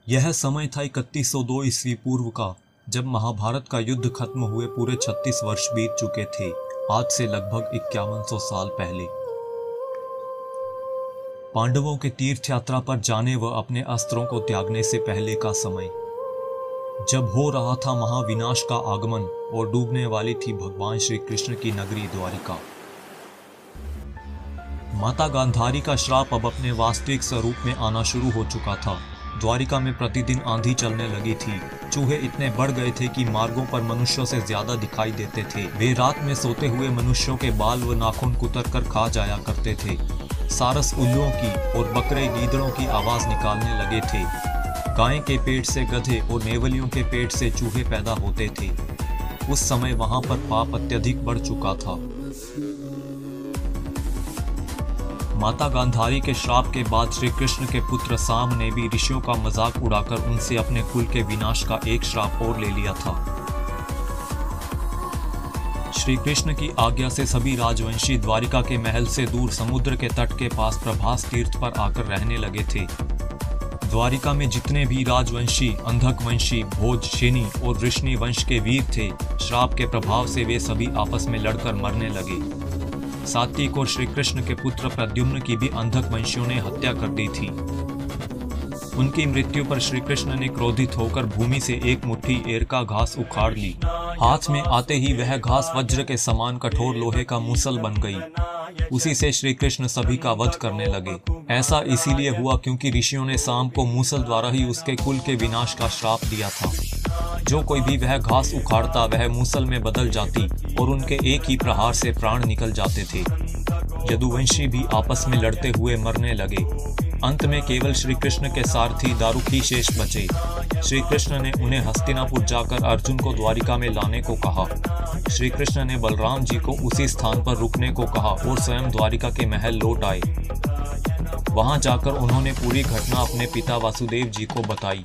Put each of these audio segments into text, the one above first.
यह समय था 3102 ईस्वी पूर्व का, जब महाभारत का युद्ध खत्म हुए पूरे 36 वर्ष बीत चुके थे। आज से लगभग 5100 साल पहले पांडवों के तीर्थ यात्रा पर जाने व अपने अस्त्रों को त्यागने से पहले का समय, जब हो रहा था महाविनाश का आगमन और डूबने वाली थी भगवान श्री कृष्ण की नगरी द्वारिका। माता गांधारी का श्राप अब अपने वास्तविक स्वरूप में आना शुरू हो चुका था। द्वारिका में प्रतिदिन आंधी चलने लगी थी। चूहे इतने बढ़ गए थे कि मार्गों पर मनुष्यों से ज्यादा दिखाई देते थे। वे रात में सोते हुए मनुष्यों के बाल व नाखून कुतर कर खा जाया करते थे। सारस उल्लुओं की और बकरे गीदड़ों की आवाज निकालने लगे थे। गाय के पेट से गधे और नेवलियों के पेट से चूहे पैदा होते थे। उस समय वहां पर पाप अत्यधिक बढ़ चुका था। माता गांधारी के श्राप के बाद श्री कृष्ण के पुत्र साम ने भी ऋषियों का मजाक उड़ाकर उनसे अपने कुल के विनाश का एक श्राप और ले लिया था। श्री कृष्ण की आज्ञा से सभी राजवंशी द्वारिका के महल से दूर समुद्र के तट के पास प्रभास तीर्थ पर आकर रहने लगे थे। द्वारिका में जितने भी राजवंशी, अंधक वंशी, भोज, शेनी और वृष्णि वंश के वीर थे, श्राप के प्रभाव से वे सभी आपस में लड़कर मरने लगे। सात्विक और श्री कृष्ण के पुत्र प्रद्युम्न की भी अंधक वंशियों ने हत्या कर दी थी। उनकी मृत्यु पर श्री कृष्ण ने क्रोधित होकर भूमि से एक मुट्ठी एरका घास उखाड़ ली। हाथ में आते ही वह घास वज्र के समान कठोर लोहे का मूसल बन गई। उसी से श्री कृष्ण सभी का वध करने लगे। ऐसा इसीलिए हुआ क्योंकि ऋषियों ने साम को मूसल द्वारा ही उसके कुल के विनाश का श्राप दिया था। जो कोई भी वह घास उखाड़ता वह मूसल में बदल जाती और उनके एक ही प्रहार से प्राण निकल जाते थे। यदुवंशी भी आपस में लड़ते हुए मरने लगे। अंत में केवल श्री कृष्ण के सारथी दारुकी शेष बचे। श्री कृष्ण ने उन्हें हस्तिनापुर जाकर अर्जुन को द्वारिका में लाने को कहा। श्री कृष्ण ने बलराम जी को उसी स्थान पर रुकने को कहा और स्वयं द्वारिका के महल लौट आए। वहां जाकर उन्होंने पूरी घटना अपने पिता वासुदेव जी को बताई।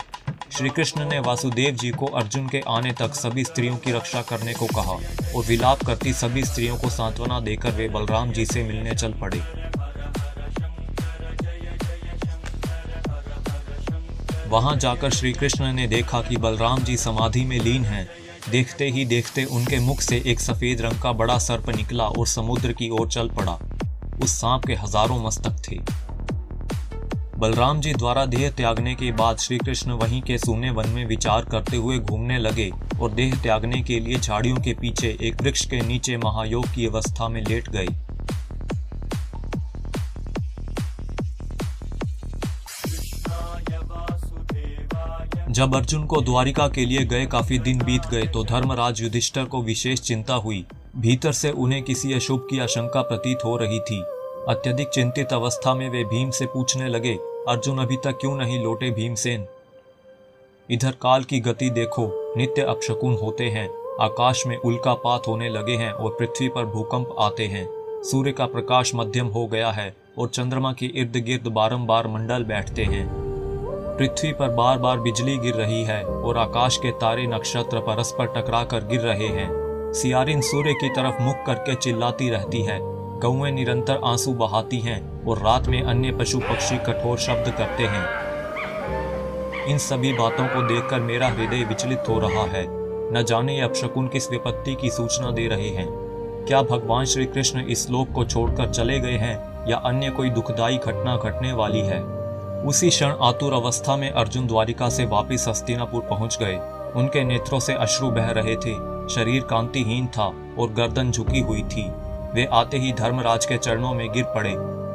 श्री कृष्ण ने वासुदेव जी को अर्जुन के आने तक सभी स्त्रियों की रक्षा करने को कहा और विलाप करती सभी स्त्रियों को सांत्वना देकर वे बलराम जी से मिलने चल पड़े। वहां जाकर श्री कृष्ण ने देखा कि बलराम जी समाधि में लीन हैं। देखते ही देखते उनके मुख से एक सफेद रंग का बड़ा सर्प निकला और समुद्र की ओर चल पड़ा। उस सांप के हजारों मस्तक थे। बलराम जी द्वारा देह त्यागने के बाद श्री कृष्ण वहीं के सूने वन में विचार करते हुए घूमने लगे और देह त्यागने के लिए झाड़ियों के पीछे एक वृक्ष के नीचे महायोग की अवस्था में लेट गए। जब अर्जुन को द्वारिका के लिए गए काफी दिन बीत गए तो धर्मराज युधिष्ठिर को विशेष चिंता हुई। भीतर से उन्हें किसी अशुभ की आशंका प्रतीत हो रही थी। अत्यधिक चिंतित अवस्था में वे भीम से पूछने लगे, अर्जुन अभी तक क्यों नहीं लौटे भीमसेन? इधर काल की गति देखो, नित्य अपशकुन होते हैं। आकाश में उल्कापात होने लगे हैं और पृथ्वी पर भूकंप आते हैं। सूर्य का प्रकाश मध्यम हो गया है और चंद्रमा के इर्द गिर्द बारंबार मंडल बैठते हैं। पृथ्वी पर बार बार बिजली गिर रही है और आकाश के तारे नक्षत्र परस्पर टकरा कर गिर रहे हैं। सियारिन सूर्य की तरफ मुख करके चिल्लाती रहती है। गौएं निरंतर आंसू बहाती हैं और रात में अन्य पशु पक्षी कठोर शब्द करते हैं। इन सभी बातों को देखकर मेरा हृदय विचलित हो रहा है। न जाने ये अपशकुन किस विपत्ति की सूचना दे रहे हैं। क्या भगवान श्री कृष्ण इस लोक को छोड़कर चले गए हैं या अन्य कोई दुखदायी घटना घटने वाली है? उसी क्षण आतुर अवस्था में अर्जुन द्वारिका से वापिस हस्तिनापुर पहुंच गए। उनके नेत्रों से अश्रु बह रहे थे। शरीर कांतिहीन था और गर्दन झुकी हुई थी। वे आते ही धर्मराज के चरणों में गिर पड़े।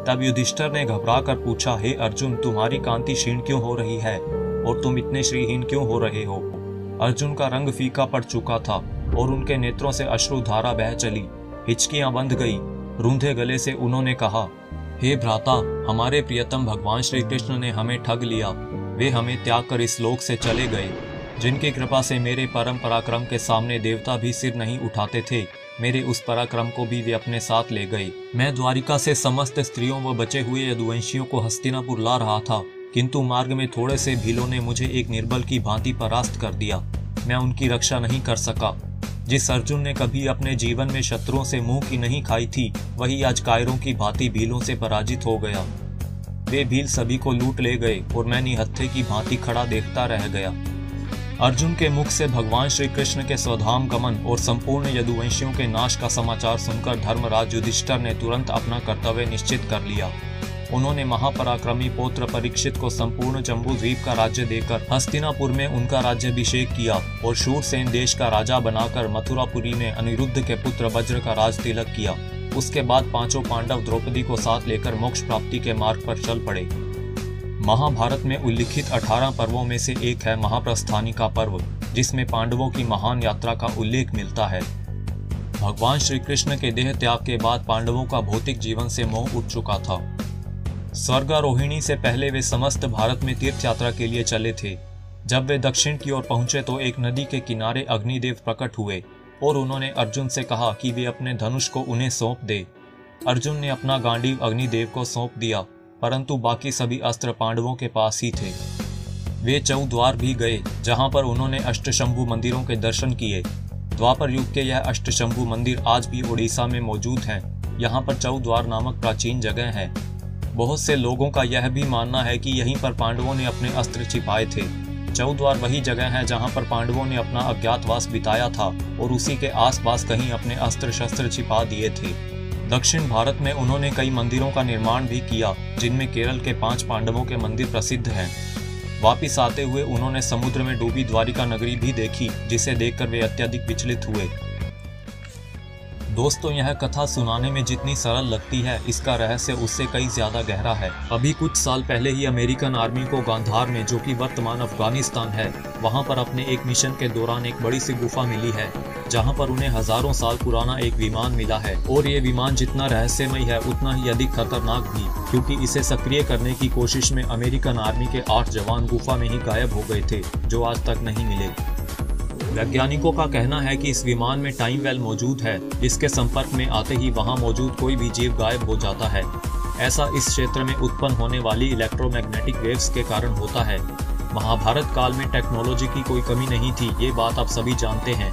तब युधिष्ठिर ने घबरा कर पूछा, हे अर्जुन, तुम्हारी कांति क्षीण क्यों हो रही है और तुम इतने श्रीहीन क्यों हो रहे हो? अर्जुन का रंग फीका पड़ चुका था और उनके नेत्रों से अश्रु धारा बह चली। हिचकियां बंध गई। रूंधे गले से उन्होंने कहा, हे भ्राता, हमारे प्रियतम भगवान श्री कृष्ण ने हमें ठग लिया। वे हमें त्याग कर इस लोक से चले गए। जिनकी कृपा से मेरे परम पराक्रम के सामने देवता भी सिर नहीं उठाते थे, मेरे उस पराक्रम को भी वे अपने साथ ले गए। मैं द्वारिका से समस्त स्त्रियों व बचे हुए यदुवंशियों को हस्तिनापुर ला रहा था, किंतु मार्ग में थोड़े से भीलों ने मुझे एक निर्बल की भांति परास्त कर दिया। मैं उनकी रक्षा नहीं कर सका। जिस अर्जुन ने कभी अपने जीवन में शत्रुओं से मुंह की नहीं खाई थी, वही आज कायरों की भांति भीलों से पराजित हो गया। वे भील सभी को लूट ले गए और मैं निहत्थे की भांति खड़ा देखता रह गया। अर्जुन के मुख से भगवान श्री कृष्ण के स्वधाम गमन और संपूर्ण यदुवंशियों के नाश का समाचार सुनकर धर्मराज युधिष्ठिर ने तुरंत अपना कर्तव्य निश्चित कर लिया। उन्होंने महापराक्रमी पौत्र परीक्षित को संपूर्ण जम्बू द्वीप का राज्य देकर हस्तिनापुर में उनका राज्याभिषेक किया और शूरसेन देश का राजा बनाकर मथुरापुरी में अनिरुद्ध के पुत्र वज्र का राज तिलक किया। उसके बाद पांचों पांडव द्रौपदी को साथ लेकर मोक्ष प्राप्ति के मार्ग पर चल पड़े। महाभारत में उल्लिखित 18 पर्वों में से एक है महाप्रस्थानी का पर्व, जिसमें पांडवों की महान यात्रा का उल्लेख मिलता है। भगवान श्री कृष्ण के देह त्याग के बाद पांडवों का भौतिक जीवन से मोह उठ चुका था। स्वर्गारोहिणी से पहले वे समस्त भारत में तीर्थ यात्रा के लिए चले थे। जब वे दक्षिण की ओर पहुंचे तो एक नदी के किनारे अग्निदेव प्रकट हुए और उन्होंने अर्जुन से कहा कि वे अपने धनुष को उन्हें सौंप दे। अर्जुन ने अपना गांडीव अग्निदेव को सौंप दिया, परंतु बाकी सभी अस्त्र पांडवों के पास ही थे। वे चौद्वार भी गए, जहां पर उन्होंने अष्टशंभु मंदिरों के दर्शन किए। द्वापर युग के यह अष्टशंभु मंदिर आज भी उड़ीसा में मौजूद हैं। यहाँ पर चौद्वार नामक प्राचीन जगह है। बहुत से लोगों का यह भी मानना है कि यहीं पर पांडवों ने अपने अस्त्र छिपाए थे। चौद्वार वही जगह है जहां पर पांडवों ने अपना अज्ञातवास बिताया था और उसी के आसपास कहीं अपने अस्त्र शस्त्र छिपा दिए थे। दक्षिण भारत में उन्होंने कई मंदिरों का निर्माण भी किया, जिनमें केरल के 5 पांडवों के मंदिर प्रसिद्ध हैं। वापिस आते हुए उन्होंने समुद्र में डूबी द्वारिका नगरी भी देखी, जिसे देखकर वे अत्यधिक विचलित हुए। दोस्तों, यह कथा सुनाने में जितनी सरल लगती है, इसका रहस्य उससे कई ज्यादा गहरा है। अभी कुछ साल पहले ही अमेरिकन आर्मी को गांधार में, जो कि वर्तमान अफगानिस्तान है, वहां पर अपने एक मिशन के दौरान एक बड़ी सी गुफा मिली है, जहां पर उन्हें हजारों साल पुराना एक विमान मिला है। और ये विमान जितना रहस्यमय है उतना ही अधिक खतरनाक भी, क्योंकि इसे सक्रिय करने की कोशिश में अमेरिकन आर्मी के 8 जवान गुफा में ही गायब हो गए थे, जो आज तक नहीं मिले। वैज्ञानिकों का कहना है कि इस विमान में टाइम वेल मौजूद है, जिसके संपर्क में आते ही वहां मौजूद कोई भी जीव गायब हो जाता है। ऐसा इस क्षेत्र में उत्पन्न होने वाली इलेक्ट्रोमैग्नेटिक वेव्स के कारण होता है। महाभारत काल में टेक्नोलॉजी की कोई कमी नहीं थी, ये बात आप सभी जानते हैं।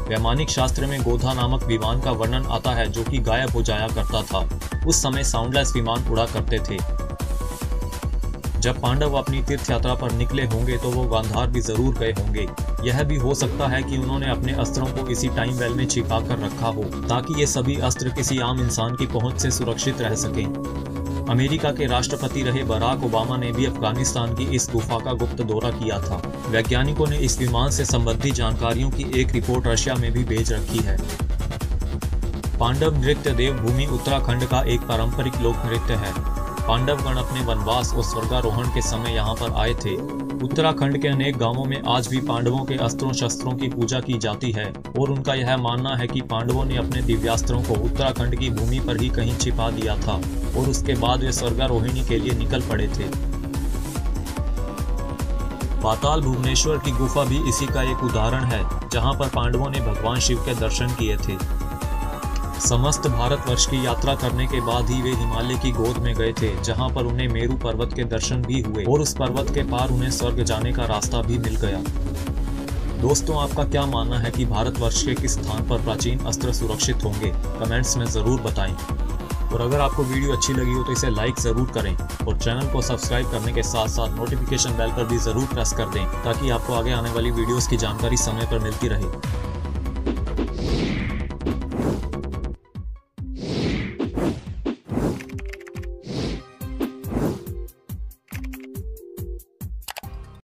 वैमानिक शास्त्र में गोधा नामक विमान का वर्णन आता है, जो कि गायब हो जाया करता था। उस समय साउंडलेस विमान उड़ा करते थे। जब पांडव अपनी तीर्थ यात्रा पर निकले होंगे तो वो गांधार भी जरूर गए होंगे। यह भी हो सकता है कि उन्होंने अपने अस्त्रों को इसी टाइम वेल में छिपा कर रखा हो, ताकि ये सभी अस्त्र किसी आम इंसान की पहुंच से सुरक्षित रह सकें। अमेरिका के राष्ट्रपति रहे बराक ओबामा ने भी अफगानिस्तान की इस गुफा का गुप्त दौरा किया था। वैज्ञानिकों ने इस विमान से संबंधित जानकारियों की एक रिपोर्ट रशिया में भी भेज रखी है। पांडव नृत्य देवभूमि उत्तराखंड का एक पारंपरिक लोक नृत्य है। पांडवगण अपने वनवास और स्वर्गारोहण के समय यहाँ पर आए थे। उत्तराखंड के अनेक गांवों में आज भी पांडवों के अस्त्रों शस्त्रों की पूजा की जाती है और उनका यह मानना है कि पांडवों ने अपने दिव्यास्त्रों को उत्तराखंड की भूमि पर ही कहीं छिपा दिया था और उसके बाद वे स्वर्गारोहिणी के लिए निकल पड़े थे। पाताल भुवनेश्वर की गुफा भी इसी का एक उदाहरण है, जहाँ पर पांडवों ने भगवान शिव के दर्शन किए थे। समस्त भारतवर्ष की यात्रा करने के बाद ही वे हिमालय की गोद में गए थे, जहां पर उन्हें मेरू पर्वत के दर्शन भी हुए और उस पर्वत के पार उन्हें स्वर्ग जाने का रास्ता भी मिल गया। दोस्तों, आपका क्या मानना है कि भारतवर्ष के किस स्थान पर प्राचीन अस्त्र सुरक्षित होंगे? कमेंट्स में जरूर बताएं। और अगर आपको वीडियो अच्छी लगी हो तो इसे लाइक जरूर करें और चैनल को सब्सक्राइब करने के साथ साथ नोटिफिकेशन बेल पर भी जरूर प्रेस कर दें, ताकि आपको आगे आने वाली वीडियोस की जानकारी समय पर मिलती रहे।